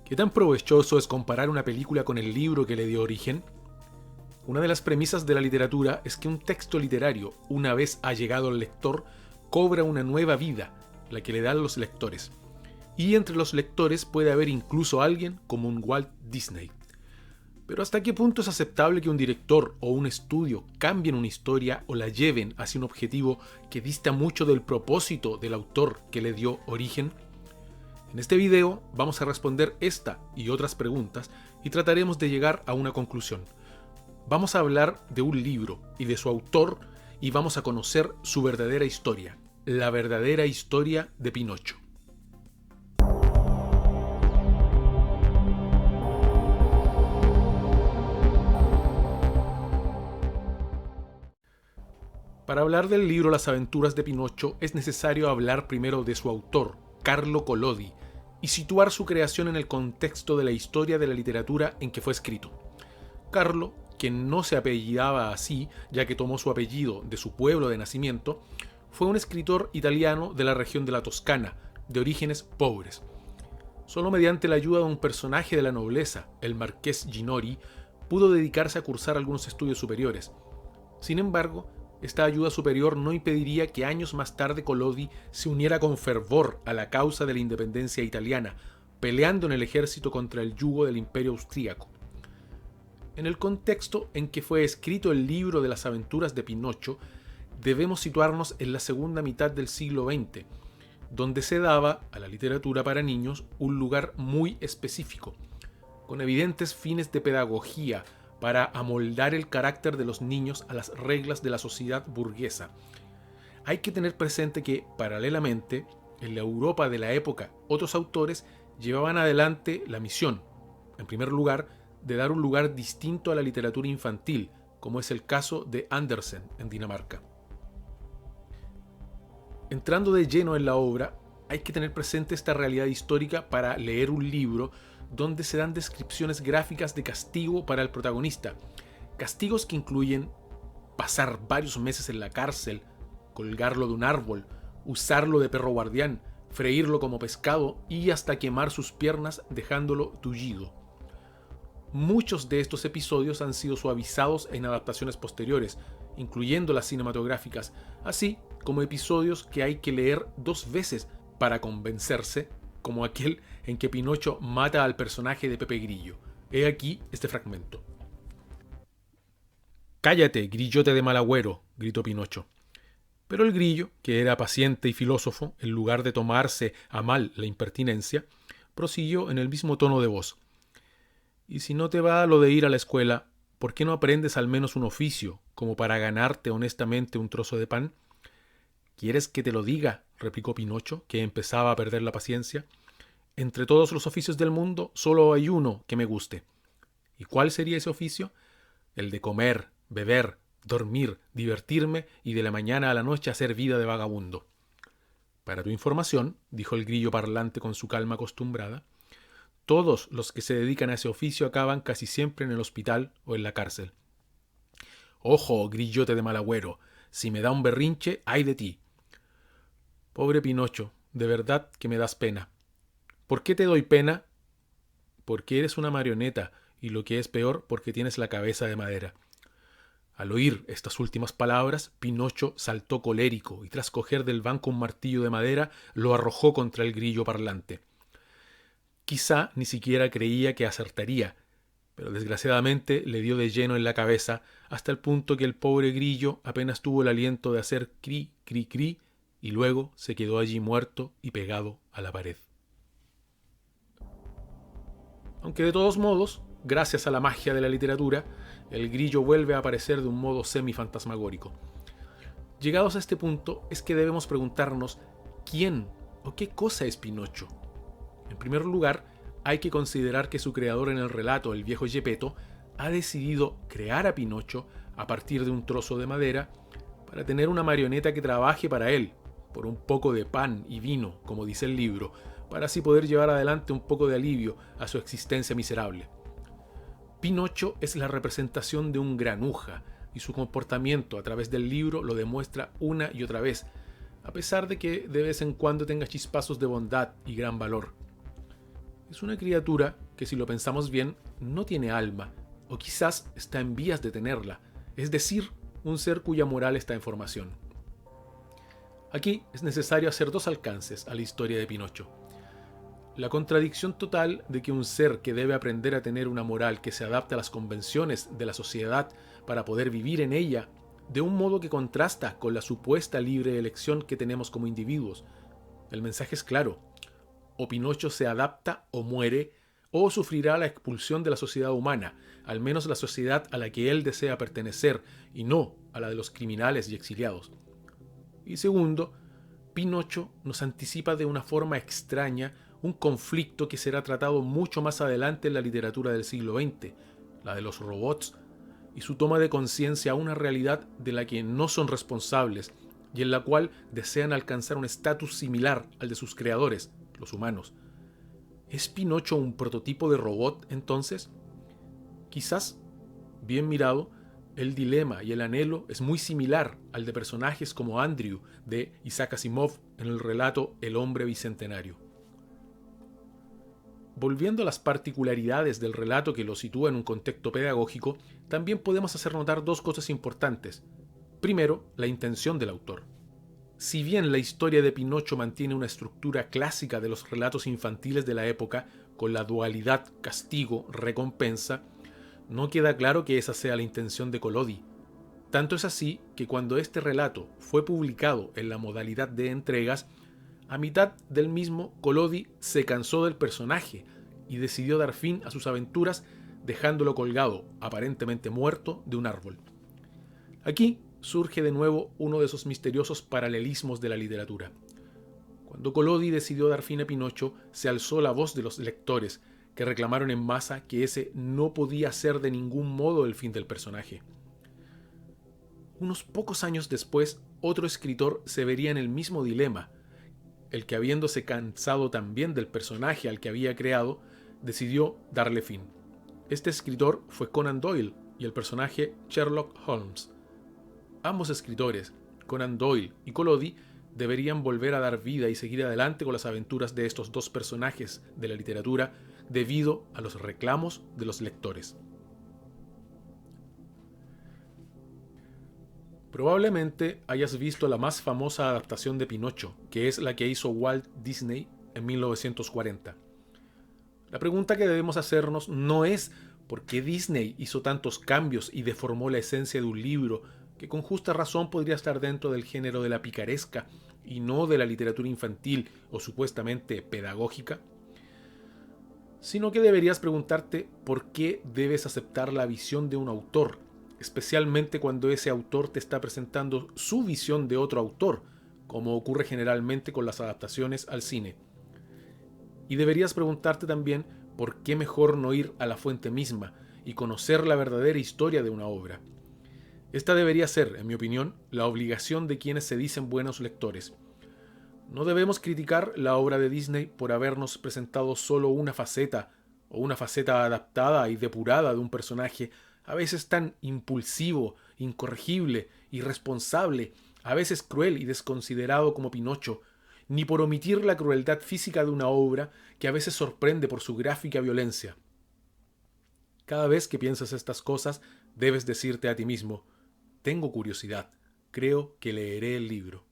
¿Qué tan provechoso es comparar una película con el libro que le dio origen? Una de las premisas de la literatura es que un texto literario, una vez ha llegado al lector, cobra una nueva vida, la que le dan los lectores. Y entre los lectores puede haber incluso alguien como un Walt Disney. Pero ¿hasta qué punto es aceptable que un director o un estudio cambien una historia o la lleven hacia un objetivo que dista mucho del propósito del autor que le dio origen? En este video vamos a responder esta y otras preguntas y trataremos de llegar a una conclusión. Vamos a hablar de un libro y de su autor y vamos a conocer su verdadera historia, la verdadera historia de Pinocho. Para hablar del libro Las aventuras de Pinocho es necesario hablar primero de su autor, Carlo Collodi, y situar su creación en el contexto de la historia de la literatura en que fue escrito. Carlo, quien no se apellidaba así, ya que tomó su apellido de su pueblo de nacimiento, fue un escritor italiano de la región de la Toscana, de orígenes pobres. Solo mediante la ayuda de un personaje de la nobleza, el marqués Ginori, pudo dedicarse a cursar algunos estudios superiores. Sin embargo, esta ayuda superior no impediría que años más tarde Collodi se uniera con fervor a la causa de la independencia italiana, peleando en el ejército contra el yugo del Imperio Austríaco. En el contexto en que fue escrito el libro de las aventuras de Pinocho, debemos situarnos en la segunda mitad del siglo XX, donde se daba a la literatura para niños un lugar muy específico, con evidentes fines de pedagogía, para amoldar el carácter de los niños a las reglas de la sociedad burguesa. Hay que tener presente que, paralelamente, en la Europa de la época, otros autores llevaban adelante la misión, en primer lugar, de dar un lugar distinto a la literatura infantil, como es el caso de Andersen en Dinamarca. Entrando de lleno en la obra, hay que tener presente esta realidad histórica para leer un libro donde se dan descripciones gráficas de castigo para el protagonista. Castigos que incluyen pasar varios meses en la cárcel, colgarlo de un árbol, usarlo de perro guardián, freírlo como pescado y hasta quemar sus piernas dejándolo tullido. Muchos de estos episodios han sido suavizados en adaptaciones posteriores, incluyendo las cinematográficas, así como episodios que hay que leer 2 veces para convencerse, como aquel en que Pinocho mata al personaje de Pepe Grillo. He aquí este fragmento. «Cállate, grillote de mal agüero», gritó Pinocho. Pero el grillo, que era paciente y filósofo, en lugar de tomarse a mal la impertinencia, prosiguió en el mismo tono de voz. «Y si no te va lo de ir a la escuela, ¿por qué no aprendes al menos un oficio, como para ganarte honestamente un trozo de pan?» «¿Quieres que te lo diga?», replicó Pinocho, que empezaba a perder la paciencia. «Entre todos los oficios del mundo, solo hay uno que me guste». «¿Y cuál sería ese oficio?» «El de comer, beber, dormir, divertirme y de la mañana a la noche hacer vida de vagabundo». «Para tu información», dijo el grillo parlante con su calma acostumbrada, «todos los que se dedican a ese oficio acaban casi siempre en el hospital o en la cárcel». «Ojo, grillote de mal agüero, si me da un berrinche, ay de ti». «Pobre Pinocho, de verdad que me das pena». «¿Por qué te doy pena?» «Porque eres una marioneta, y lo que es peor, porque tienes la cabeza de madera». Al oír estas últimas palabras, Pinocho saltó colérico y tras coger del banco un martillo de madera, lo arrojó contra el grillo parlante. Quizá ni siquiera creía que acertaría, pero desgraciadamente le dio de lleno en la cabeza, hasta el punto que el pobre grillo apenas tuvo el aliento de hacer cri, cri, cri, y luego se quedó allí muerto y pegado a la pared. Aunque de todos modos, gracias a la magia de la literatura, el grillo vuelve a aparecer de un modo semi-fantasmagórico. Llegados a este punto, es que debemos preguntarnos ¿quién o qué cosa es Pinocho? En primer lugar, hay que considerar que su creador en el relato, el viejo Geppetto, ha decidido crear a Pinocho a partir de un trozo de madera para tener una marioneta que trabaje para él, por un poco de pan y vino, como dice el libro, para así poder llevar adelante un poco de alivio a su existencia miserable. Pinocho es la representación de un granuja, y su comportamiento a través del libro lo demuestra una y otra vez, a pesar de que de vez en cuando tenga chispazos de bondad y gran valor. Es una criatura que, si lo pensamos bien, no tiene alma, o quizás está en vías de tenerla, es decir, un ser cuya moral está en formación. Aquí es necesario hacer dos alcances a la historia de Pinocho. La contradicción total de que un ser que debe aprender a tener una moral que se adapte a las convenciones de la sociedad para poder vivir en ella, de un modo que contrasta con la supuesta libre elección que tenemos como individuos. El mensaje es claro: o Pinocho se adapta o muere, o sufrirá la expulsión de la sociedad humana, al menos la sociedad a la que él desea pertenecer, y no a la de los criminales y exiliados. Y segundo, Pinocho nos anticipa de una forma extraña un conflicto que será tratado mucho más adelante en la literatura del siglo XX, la de los robots, y su toma de conciencia a una realidad de la que no son responsables y en la cual desean alcanzar un estatus similar al de sus creadores, los humanos. ¿Es Pinocho un prototipo de robot entonces? Quizás, bien mirado, el dilema y el anhelo es muy similar al de personajes como Andrew de Isaac Asimov en el relato El hombre bicentenario. Volviendo a las particularidades del relato que lo sitúa en un contexto pedagógico, también podemos hacer notar dos cosas importantes. Primero, la intención del autor. Si bien la historia de Pinocho mantiene una estructura clásica de los relatos infantiles de la época, con la dualidad castigo-recompensa, no queda claro que esa sea la intención de Collodi. Tanto es así que cuando este relato fue publicado en la modalidad de entregas, a mitad del mismo Collodi se cansó del personaje y decidió dar fin a sus aventuras dejándolo colgado, aparentemente muerto, de un árbol. Aquí surge de nuevo uno de esos misteriosos paralelismos de la literatura. Cuando Collodi decidió dar fin a Pinocho, se alzó la voz de los lectores, que reclamaron en masa que ese no podía ser de ningún modo el fin del personaje. Unos pocos años después, otro escritor se vería en el mismo dilema, el que, habiéndose cansado también del personaje al que había creado, decidió darle fin. Este escritor fue Conan Doyle y el personaje Sherlock Holmes. Ambos escritores, Conan Doyle y Collodi, deberían volver a dar vida y seguir adelante con las aventuras de estos dos personajes de la literatura debido a los reclamos de los lectores. Probablemente hayas visto la más famosa adaptación de Pinocho, que es la que hizo Walt Disney en 1940. La pregunta que debemos hacernos no es por qué Disney hizo tantos cambios y deformó la esencia de un libro que con justa razón podría estar dentro del género de la picaresca y no de la literatura infantil o supuestamente pedagógica, sino que deberías preguntarte por qué debes aceptar la visión de un autor, especialmente cuando ese autor te está presentando su visión de otro autor, como ocurre generalmente con las adaptaciones al cine. Y deberías preguntarte también por qué mejor no ir a la fuente misma y conocer la verdadera historia de una obra. Esta debería ser, en mi opinión, la obligación de quienes se dicen buenos lectores. No debemos criticar la obra de Disney por habernos presentado solo una faceta, o una faceta adaptada y depurada de un personaje, a veces tan impulsivo, incorregible, irresponsable, a veces cruel y desconsiderado como Pinocho, ni por omitir la crueldad física de una obra que a veces sorprende por su gráfica violencia. Cada vez que piensas estas cosas, debes decirte a ti mismo: tengo curiosidad, creo que leeré el libro.